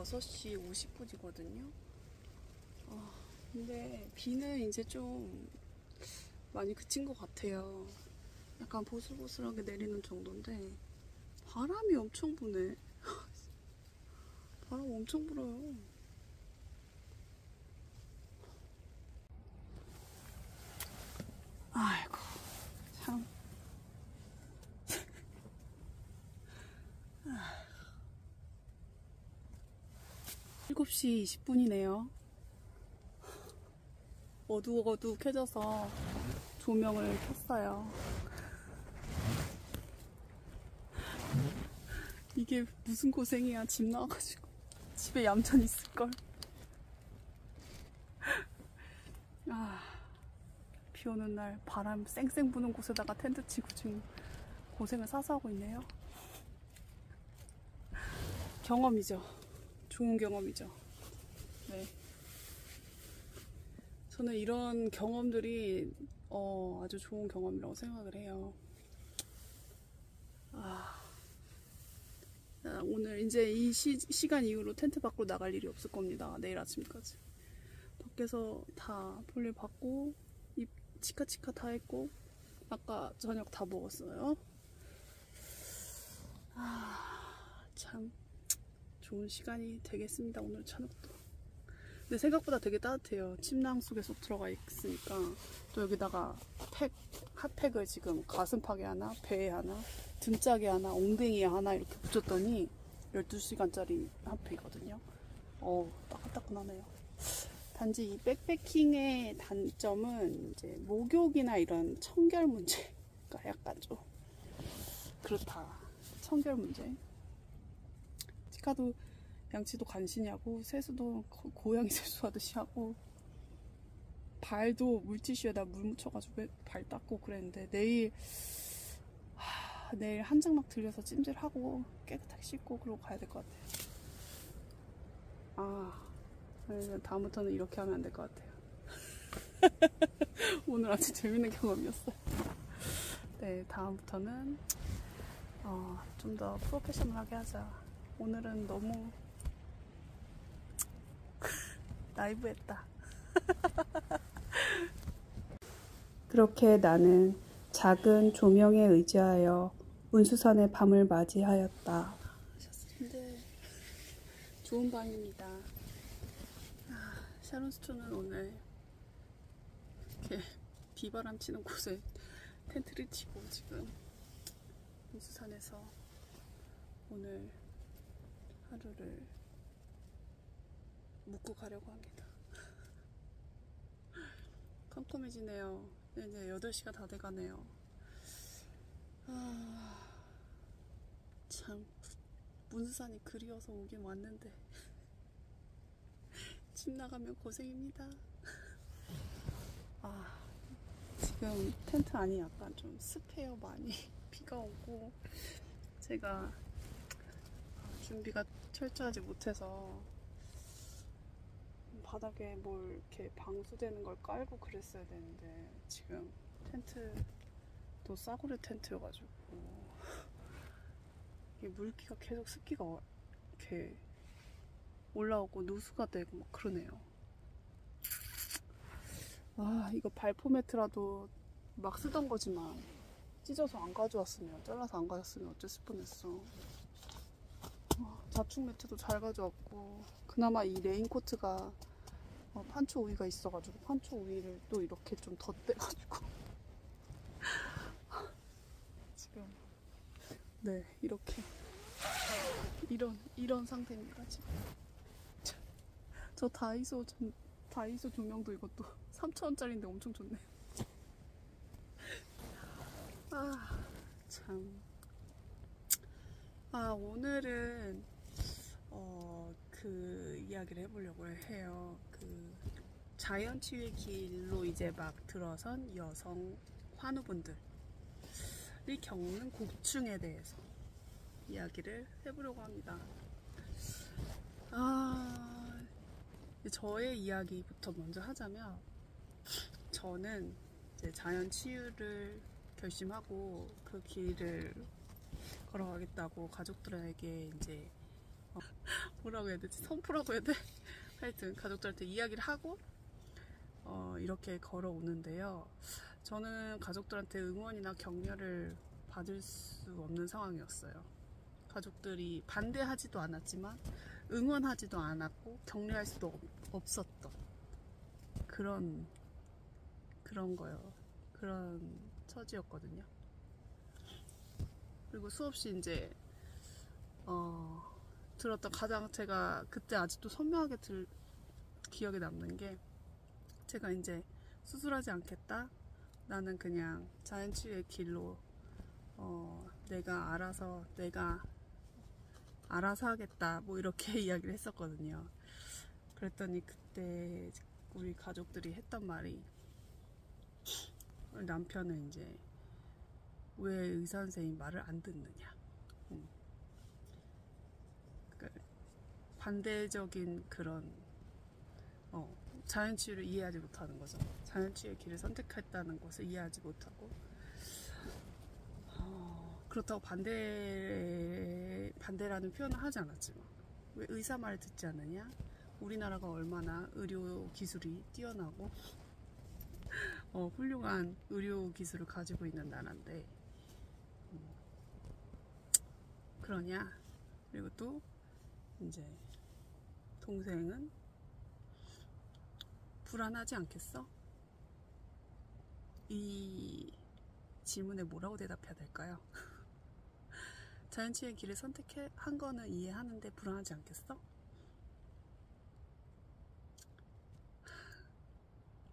6시 50분이거든요. 근데 비는 이제 좀 많이 그친 것 같아요. 약간 보슬보슬하게 내리는 정도인데 바람이 엄청 부네. 바람 엄청 불어요. 아이고 참. 7시 20분이네요. 어둑어둑해져서 조명을 켰어요. 이게 무슨 고생이야. 집 나와가지고 집에 얌전히 있을걸. 비 오는 날 바람 쌩쌩 부는 곳에다가 텐트 치고 지금 고생을 사서 하고 있네요. 경험이죠. 좋은 경험이죠. 네. 저는 이런 경험들이 아주 좋은 경험이라고 생각을 해요. 오늘 이제 이 시간 이후로 텐트 밖으로 나갈 일이 없을 겁니다. 내일 아침까지. 밖에서 다 볼일 받고 입 치카치카 다 했고 아까 저녁 다 먹었어요. 참 좋은 시간이 되겠습니다. 오늘 저녁도. 근데 생각보다 되게 따뜻해요. 침낭 속에 쏙 들어가 있으니까. 또 여기다가 핫팩을 지금 가슴팍에 하나, 배에 하나, 등짝에 하나, 엉덩이에 하나 이렇게 붙였더니 12시간짜리 핫팩이거든요. 따끈따끈하네요. 단지 이 백패킹의 단점은 이제 목욕이나 이런 청결 문제가 약간 좀 그렇다. 청결 문제. 치카도 양치도 간신히 하고 세수도 고양이 세수하듯이 하고 발도 물티슈에다 물 묻혀가지고 발 닦고 그랬는데 내일 한 장막 들려서 찜질하고 깨끗하게 씻고 그러고 가야 될 것 같아요. 다음부터는 이렇게 하면 안 될 것 같아요. 오늘 아주 재밌는 경험이었어요. 네, 다음부터는 좀 더 프로페셔널하게 하자. 오늘은 너무 라이브했다. 그렇게 나는 작은 조명에 의지하여 운수산의 밤을 맞이하였다. 하셨는데 좋은 밤입니다. 샤론스톤은 오늘 이렇게 비바람 치는 곳에 텐트를 치고 지금 운수산에서 오늘 하루를 묵고 가려고 합니다. 컴컴해지네요. 이제 8시가 다 돼가네요. 참 문수산이 그리워서 오긴 왔는데 집 나가면 고생입니다. 지금 텐트 안이 약간 좀 습해요. 많이 비가 오고 제가 준비가 철저하지 못해서 바닥에 뭘 이렇게 방수되는 걸 깔고 그랬어야 되는데 지금 텐트도 싸구려 텐트여가지고 이게 물기가 계속 습기가 이렇게 올라오고 누수가 되고 막 그러네요. 이거 발포 매트라도 막 쓰던 거지만 찢어서 안 가져왔으면, 잘라서 안 가져왔으면 어쩔 뻔했어. 자충 매트도 잘 가져왔고 그나마 이 레인코트가 판초 우위가 있어가지고 판초 우위를 또 이렇게 좀 덧대가지고 지금 네 이렇게 이런 상태입니다. 지금 저 다이소 조명도 이것도 3,000원짜리인데 엄청 좋네요. 참. 오늘은 그 이야기를 해보려고 해요. 그 자연치유의 길로 이제 막 들어선 여성 환우분들이 겪는 고충에 대해서 이야기를 해보려고 합니다. 저의 이야기부터 먼저 하자면, 저는 이제 자연치유를 결심하고 그 길을 걸어가겠다고 가족들에게 이제 뭐라고 해야 되지? 선포라고 해야 돼? 하여튼 가족들한테 이야기를 하고 이렇게 걸어오는데요. 저는 가족들한테 응원이나 격려를 받을 수 없는 상황이었어요. 가족들이 반대하지도 않았지만 응원하지도 않았고 격려할 수도 없었던 그런 거요. 그런 처지였거든요. 그리고 수없이 이제 들었던 가장 제가 그때 아직도 선명하게 기억에 남는 게, 제가 이제 수술하지 않겠다, 나는 그냥 자연치유의 길로 내가 알아서 하겠다, 뭐 이렇게 이야기를 했었거든요. 그랬더니 그때 우리 가족들이 했던 말이, 남편은 이제 왜 의사 선생님 말을 안 듣느냐, 그러니까 반대적인 그런 자연치유를 이해하지 못하는 거죠. 자연치유의 길을 선택했다는 것을 이해하지 못하고, 그렇다고 반대라는 표현을 하지 않았지만, 왜 의사 말을 듣지 않느냐, 우리나라가 얼마나 의료 기술이 뛰어나고 훌륭한 의료 기술을 가지고 있는 나라인데 그러냐. 그리고 또 이제 동생은 불안하지 않겠어? 이 질문에 뭐라고 대답해야 될까요? 자연치유의 길을 선택한 거는 이해하는데 불안하지 않겠어?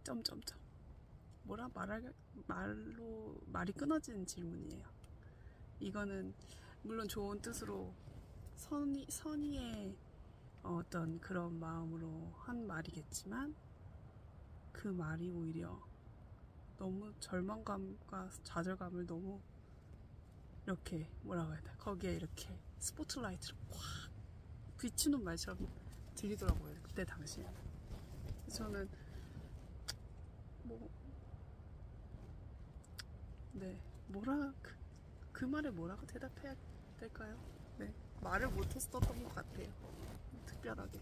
점점점. 뭐라 말이 끊어지는 질문이에요. 이거는 물론 좋은 뜻으로 선의의 어떤 그런 마음으로 한 말이겠지만, 그 말이 오히려 너무 절망감과 좌절감을 너무 이렇게 뭐라고 해야 돼, 거기에 이렇게 스포트라이트를 확 비추는 말처럼 들리더라고요, 그때 당시에. 저는 그 말에 뭐라고 대답해야 될까요? 네, 말을 못했었던 것 같아요. 특별하게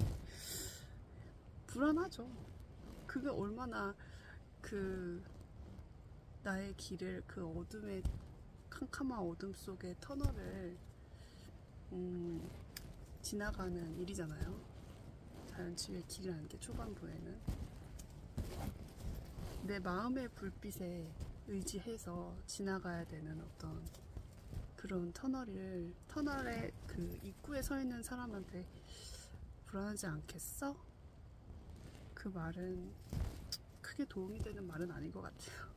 불안하죠. 그게 얼마나 나의 길을, 그 어둠의 캄캄한 어둠 속의 터널을 지나가는 일이잖아요. 자연치유의 길이라는 게 초반부에는 내 마음의 불빛에 의지해서 지나가야 되는 어떤 그런 터널의 그 입구에 서 있는 사람한테 불안하지 않겠어? 그 말은 크게 도움이 되는 말은 아닌 것 같아요.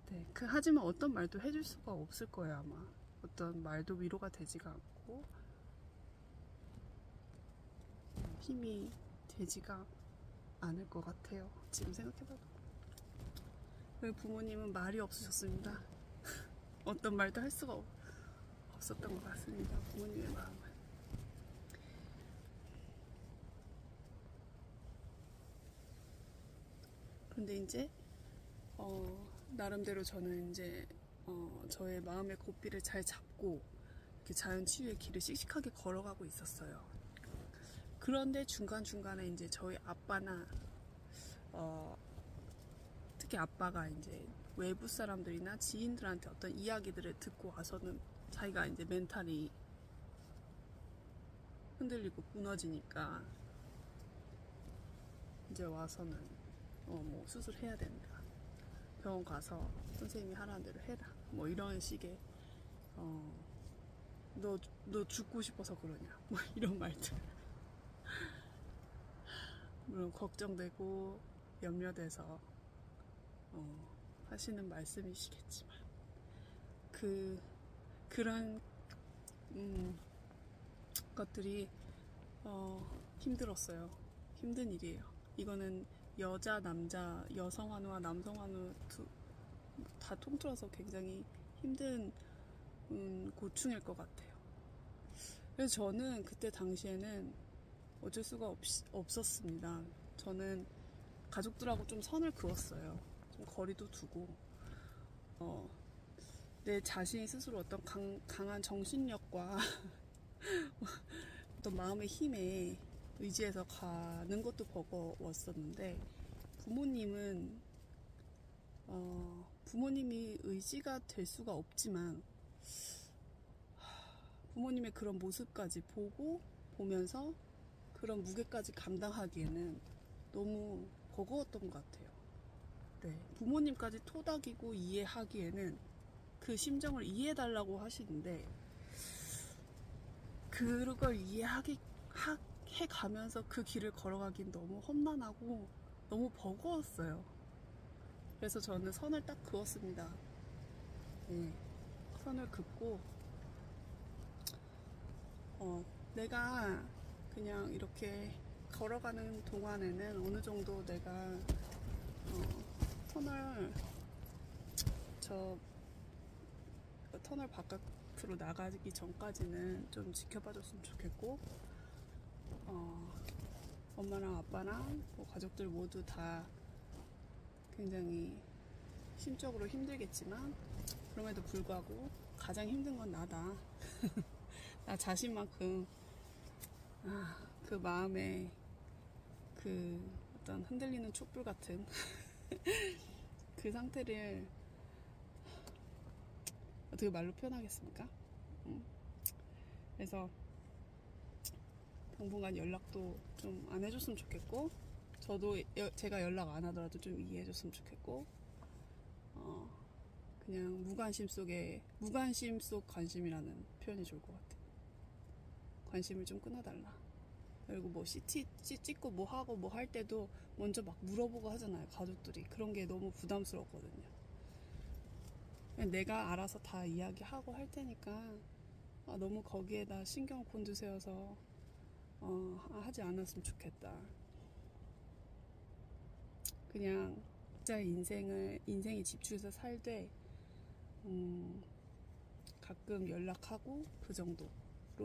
네, 하지만 어떤 말도 해줄 수가 없을 거예요, 아마. 어떤 말도 위로가 되지가 않고 힘이 되지가 않을 것 같아요. 지금 생각해봐도. 그리고 부모님은 말이 없으셨습니다. 어떤 말도 할 수가 없었던 것 같습니다. 부모님의 마음은. 그런데 이제 나름대로 저는 이제 저의 마음의 고삐를 잘 잡고 이렇게 자연치유의 길을 씩씩하게 걸어가고 있었어요. 그런데 중간중간에 이제 저희 아빠나 특히 아빠가 이제 외부 사람들이나 지인들한테 어떤 이야기들을 듣고 와서는 자기가 이제 멘탈이 흔들리고 무너지니까 이제 와서는 뭐 수술해야 된다, 병원 가서 선생님이 하라는 대로 해라, 뭐 이런 식의 너 죽고 싶어서 그러냐, 뭐 이런 말들. 물론 걱정되고 염려돼서 하시는 말씀이시겠지만, 그런 것들이 힘들었어요. 힘든 일이에요. 이거는 여자, 남자, 여성 환우와 남성 환우 다 통틀어서 굉장히 힘든 고충일 것 같아요. 그래서 저는 그때 당시에는 어쩔 수가 없었습니다. 저는 가족들하고 좀 선을 그었어요. 좀 거리도 두고 내 자신이 스스로 어떤 강한 정신력과 어떤 마음의 힘에 의지해서 가는 것도 버거웠었는데, 부모님은 부모님이 의지가 될 수가 없지만 부모님의 그런 모습까지 보면서 그런 무게까지 감당하기에는 너무 버거웠던 것 같아요. 네, 부모님까지 토닥이고 이해하기에는 그 심정을 이해해달라고 하시는데, 그걸 해가면서 그 길을 걸어가긴 너무 험난하고 너무 버거웠어요. 그래서 저는 선을 딱 그었습니다. 네, 선을 긋고 내가 그냥 이렇게 걸어가는 동안에는 어느 정도 내가 터널 바깥으로 나가기 전까지는 좀 지켜봐줬으면 좋겠고, 엄마랑 아빠랑 뭐 가족들 모두 다 굉장히 심적으로 힘들겠지만, 그럼에도 불구하고 가장 힘든 건 나다. 나 자신만큼 그 마음에 그 어떤 흔들리는 촛불 같은 그 상태를 어떻게 말로 표현하겠습니까? 그래서 당분간 연락도 좀 안 해줬으면 좋겠고, 저도 제가 연락 안 하더라도 좀 이해해줬으면 좋겠고, 그냥 무관심 속 관심이라는 표현이 좋을 것 같아요. 관심을 좀 끊어달라. 그리고 뭐 CT 찍고 뭐 하고 뭐 할 때도 먼저 막 물어보고 하잖아요, 가족들이. 그런 게 너무 부담스럽거든요. 내가 알아서 다 이야기하고 할 테니까 너무 거기에다 신경 곤두세워서 하지 않았으면 좋겠다. 그냥 각자의 인생에 집중해서 살되 가끔 연락하고 그 정도로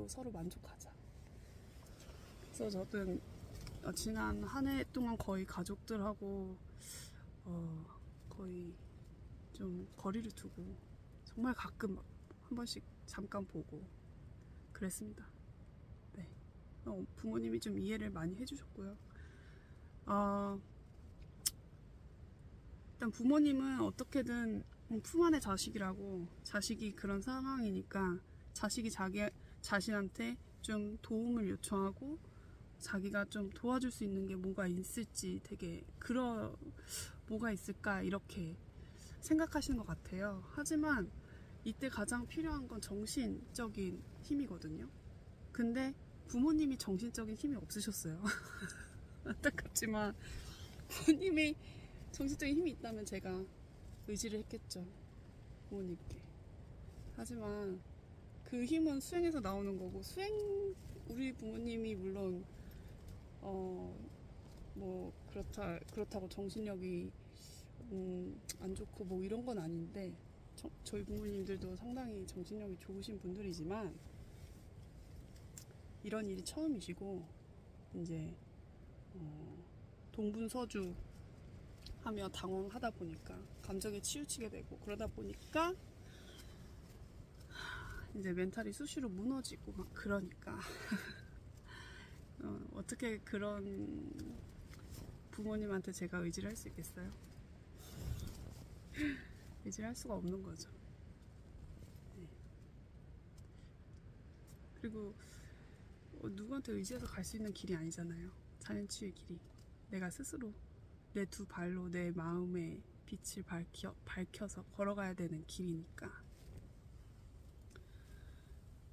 서로 만족하자. 그래서 저는 지난 한 해 동안 거의 가족들하고 거의 좀 거리를 두고 정말 가끔 한 번씩 잠깐 보고 그랬습니다. 네. 부모님이 좀 이해를 많이 해주셨고요. 일단 부모님은 어떻게든 품 안의 자식이라고, 자식이 그런 상황이니까 자식이 자신한테 좀 도움을 요청하고 자기가 좀 도와줄 수 있는 게 뭐가 있을지 되게 뭐가 있을까 이렇게 생각하시는 것 같아요. 하지만 이때 가장 필요한 건 정신적인 힘이거든요. 근데 부모님이 정신적인 힘이 없으셨어요. 안타깝지만 부모님이 정신적인 힘이 있다면 제가 의지를 했겠죠, 부모님께. 하지만 그 힘은 수행에서 나오는 거고, 우리 부모님이 물론 뭐 그렇다고 정신력이 안 좋고 뭐 이런 건 아닌데, 저희 부모님들도 상당히 정신력이 좋으신 분들이지만 이런 일이 처음이시고 이제 동분서주 하며 당황하다 보니까 감정에 치우치게 되고, 그러다 보니까 이제 멘탈이 수시로 무너지고 막 그러니까 어떻게 그런 부모님한테 제가 의지를 할 수 있겠어요? 의지를 할 수가 없는 거죠. 네. 그리고 누구한테 의지해서 갈 수 있는 길이 아니잖아요. 자연치유의 길이. 내가 스스로 내 두 발로 내 마음의 빛을 밝혀서 걸어가야 되는 길이니까.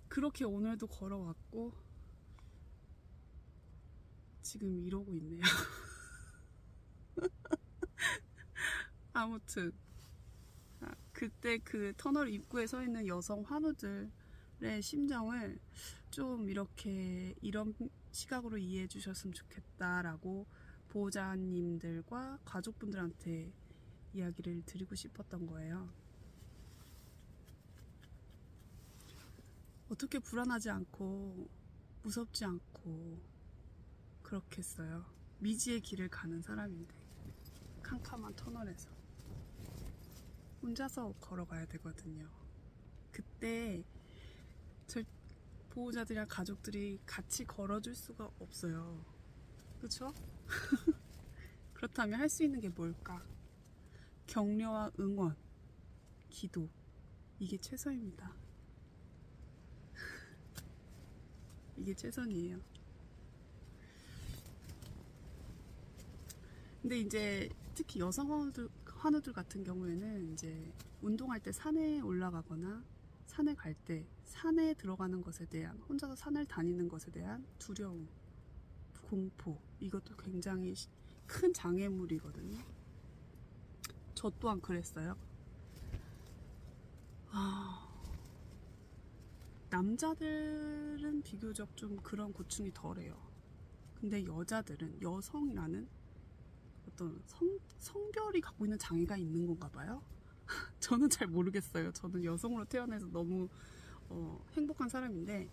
그렇게 오늘도 걸어왔고 지금 이러고 있네요. 아무튼 그때 그 터널 입구에 서 있는 여성 환우들의 심정을 좀 이런 시각으로 이해해 주셨으면 좋겠다라고 보호자님들과 가족분들한테 이야기를 드리고 싶었던 거예요. 어떻게 불안하지 않고 무섭지 않고 그렇겠어요. 미지의 길을 가는 사람인데, 캄캄한 터널에서 혼자서 걸어가야 되거든요. 그때 보호자들이랑 가족들이 같이 걸어줄 수가 없어요. 그쵸? 그렇다면 할 수 있는 게 뭘까? 격려와 응원, 기도. 이게 최선입니다. 이게 최선이에요. 근데 이제 특히 여성 환우들 같은 경우에는 이제 운동할 때 산에 올라가거나 산에 갈 때 산에 들어가는 것에 대한, 혼자서 산을 다니는 것에 대한 두려움, 공포, 이것도 굉장히 큰 장애물이거든요. 저 또한 그랬어요. 남자들은 비교적 좀 그런 고충이 덜해요. 근데 여자들은, 여성이라는 어떤 성별이 갖고 있는 장애가 있는 건가 봐요. 저는 잘 모르겠어요. 저는 여성으로 태어나서 너무 행복한 사람인데,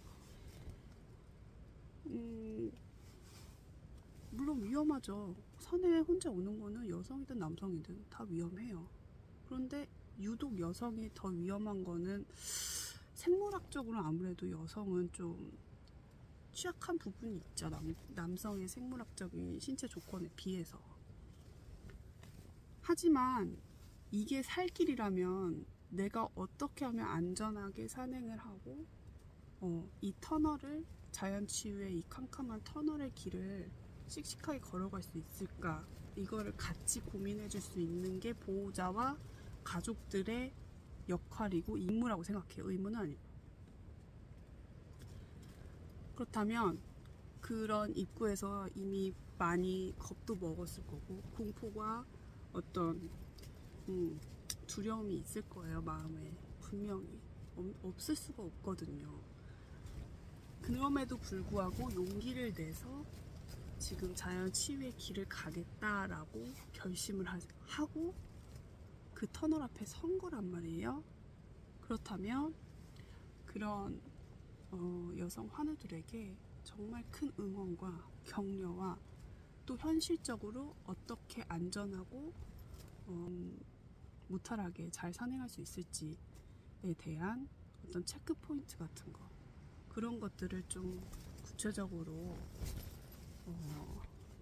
물론 위험하죠. 산에 혼자 오는 거는 여성이든 남성이든 다 위험해요. 그런데 유독 여성이 더 위험한 거는, 생물학적으로 아무래도 여성은 좀 취약한 부분이 있죠. 남성의 생물학적인 신체 조건에 비해서. 하지만 이게 살 길이라면 내가 어떻게 하면 안전하게 산행을 하고 이 터널을, 자연치유의 이 캄캄한 터널의 길을 씩씩하게 걸어갈 수 있을까, 이거를 같이 고민해 줄 수 있는 게 보호자와 가족들의 역할이고 임무라고 생각해요. 의무는 아니고. 그렇다면 그런 입구에서 이미 많이 겁도 먹었을 거고 공포와 어떤 두려움이 있을 거예요. 마음에 분명히 없을 수가 없거든요. 그럼에도 불구하고 용기를 내서 지금 자연 치유의 길을 가겠다라고 결심을 하고 그 터널 앞에 선 거란 말이에요. 그렇다면 그런 여성 환우들에게 정말 큰 응원과 격려와 또 현실적으로 어떻게 안전하고 무탈하게 잘 산행할 수 있을지에 대한 어떤 체크 포인트 같은 거, 그런 것들을 좀 구체적으로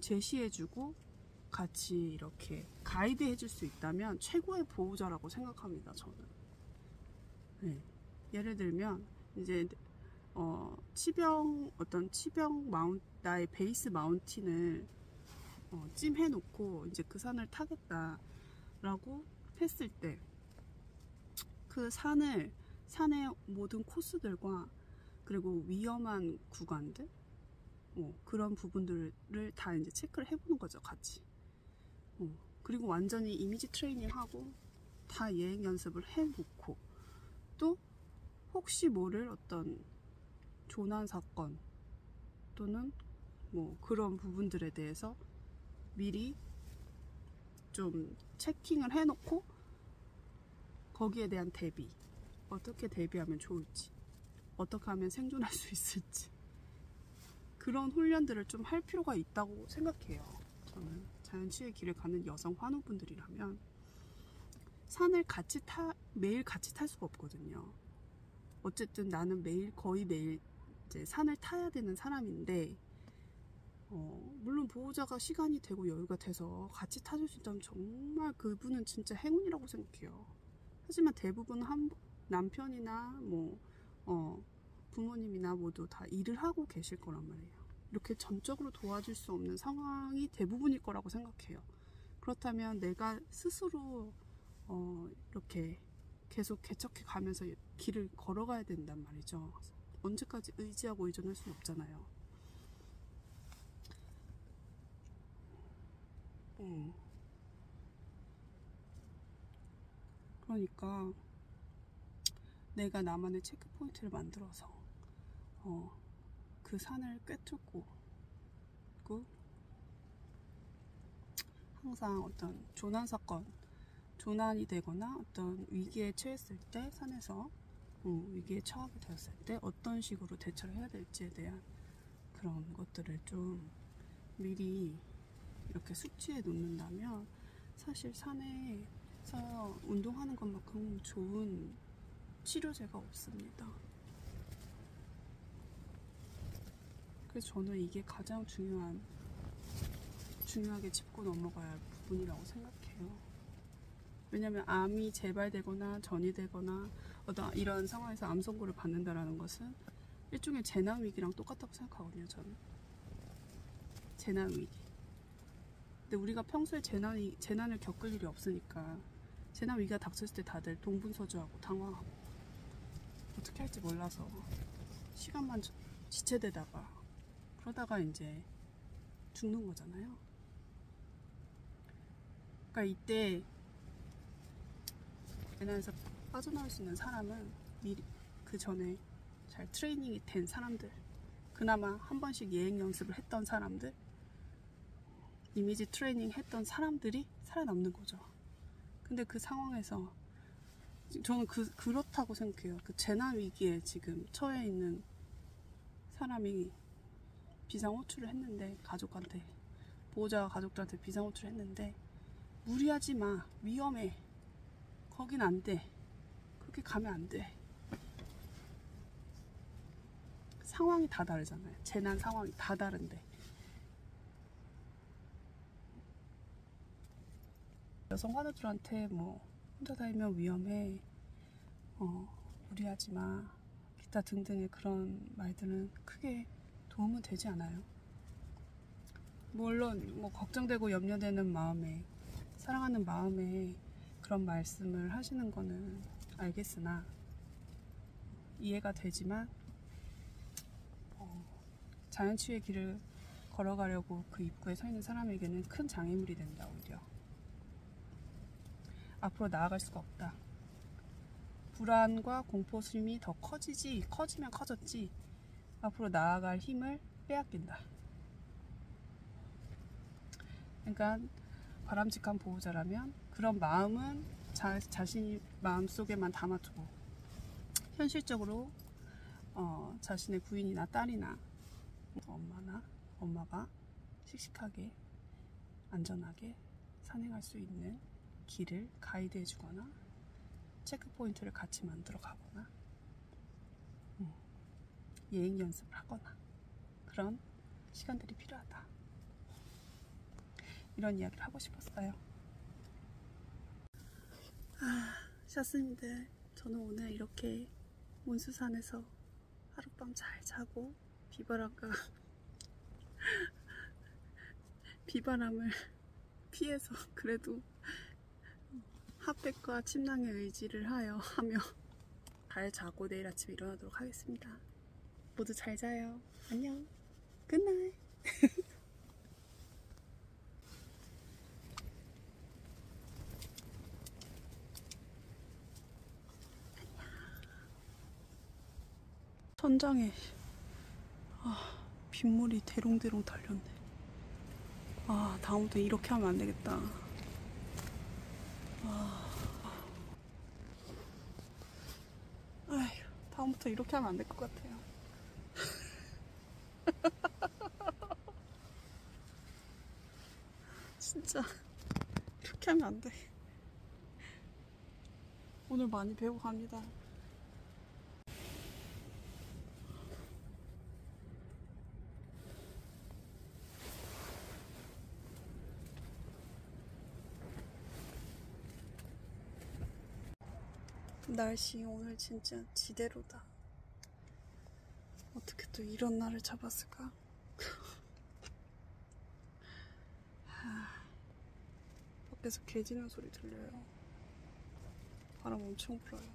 제시해주고 같이 이렇게 가이드 해줄 수 있다면 최고의 보호자라고 생각합니다. 저는. 네. 예를 들면 이제 치병 나의 베이스 마운틴을 찜해 놓고 이제 그 산을 타겠다라고 했을 때, 그 산의 모든 코스들과 그리고 위험한 구간들, 그런 부분들을 다 이제 체크를 해보는 거죠, 같이. 그리고 완전히 이미지 트레이닝하고 다 예행 연습을 해놓고, 또 혹시 모를 어떤 조난 사건 또는 뭐 그런 부분들에 대해서 미리 좀 체킹을 해놓고 거기에 대한 대비, 어떻게 대비하면 좋을지, 어떻게 하면 생존할 수 있을지, 그런 훈련들을 좀 할 필요가 있다고 생각해요. 저는 자연치유의 길을 가는 여성 환우분들이라면 산을 매일 같이 탈 수가 없거든요. 어쨌든 나는 거의 매일 이제 산을 타야 되는 사람인데, 물론 보호자가 시간이 되고 여유가 돼서 같이 타줄 수 있다면 정말 그분은 진짜 행운이라고 생각해요. 하지만 대부분 남편이나 부모님이나 모두 다 일을 하고 계실 거란 말이에요. 이렇게 전적으로 도와줄 수 없는 상황이 대부분일 거라고 생각해요. 그렇다면 내가 스스로 이렇게 계속 개척해 가면서 길을 걸어가야 된단 말이죠. 언제까지 의지하고 의존할 수는 없잖아요. 그러니까 내가 나만의 체크 포인트를 만들어서 그 산을 꿰뚫고, 그리고 항상 어떤 조난이 되거나 어떤 위기에 처했을 때, 산에서 위기에 처하게 되었을 때 어떤 식으로 대처를 해야 될지에 대한 그런 것들을 좀 미리 이렇게 숙지해 놓는다면, 사실 산에서 운동하는 것만큼 좋은 치료제가 없습니다. 그래서 저는 이게 가장 중요하게 짚고 넘어가야 할 부분이라고 생각해요. 왜냐면 암이 재발되거나 전이되거나 어떤 이런 상황에서 암 선고를 받는다라는 것은 일종의 재난 위기랑 똑같다고 생각하거든요. 저는 재난 위기. 근데 우리가 평소에 재난을 겪을 일이 없으니까 재난 위기가 닥쳤을 때 다들 동분서주하고 당황하고 어떻게 할지 몰라서 시간만 지체되다가 그러다가 이제 죽는 거잖아요. 그러니까 이때 재난에서 빠져나올 수 있는 사람은 미리 그 전에 잘 트레이닝이 된 사람들, 그나마 한 번씩 예행 연습을 했던 사람들, 이미지 트레이닝 했던 사람들이 살아남는 거죠. 근데 그 상황에서 저는 그렇다고 생각해요. 그 재난 위기에 지금 처해 있는 사람이 비상호출을 했는데, 가족한테, 보호자가 가족들한테 비상호출을 했는데, 무리하지 마, 위험해, 거긴 안 돼, 그렇게 가면 안 돼. 상황이 다 다르잖아요. 재난 상황이 다 다른데 여성 환우들한테 뭐 혼자 다니면 위험해, 무리하지 마, 기타 등등의 그런 말들은 크게 도움은 되지 않아요. 물론 뭐 걱정되고 염려되는 마음에, 사랑하는 마음에 그런 말씀을 하시는 거는 알겠으나 이해가 되지만 자연치유의 길을 걸어가려고 그 입구에 서 있는 사람에게는 큰 장애물이 된다. 오히려 앞으로 나아갈 수가 없다. 불안과 공포심이 더 커지면 커졌지 앞으로 나아갈 힘을 빼앗긴다. 그러니까 바람직한 보호자라면 그런 마음은 자신이 마음속에만 담아두고 현실적으로 자신의 부인이나 딸이나 엄마가 씩씩하게 안전하게 산행할 수 있는 길을 가이드해 주거나 체크포인트를 같이 만들어 가거나 예행 연습을 하거나 그런 시간들이 필요하다. 이런 이야기를 하고 싶었어요. 샤스님들, 저는 오늘 이렇게 몬수산에서 하룻밤 잘 자고 비바람을 피해서 그래도 핫팩과 침낭의 의지를 하며 잘 자고 내일 아침에 일어나도록 하겠습니다. 모두 잘 자요. 안녕. 굿나잇. 천장에 빗물이 대롱대롱 달렸네. 다음부터 이렇게 하면 안 되겠다. 다음부터 이렇게 하면 안 될 것 같아요. 진짜 이렇게 하면 안 돼. 오늘 많이 배우고 갑니다. 날씨 오늘 진짜 지대로다. 어떻게 또 이런 날을 잡았을까? 밖에서 개 짖는 소리 들려요. 바람 엄청 불어요.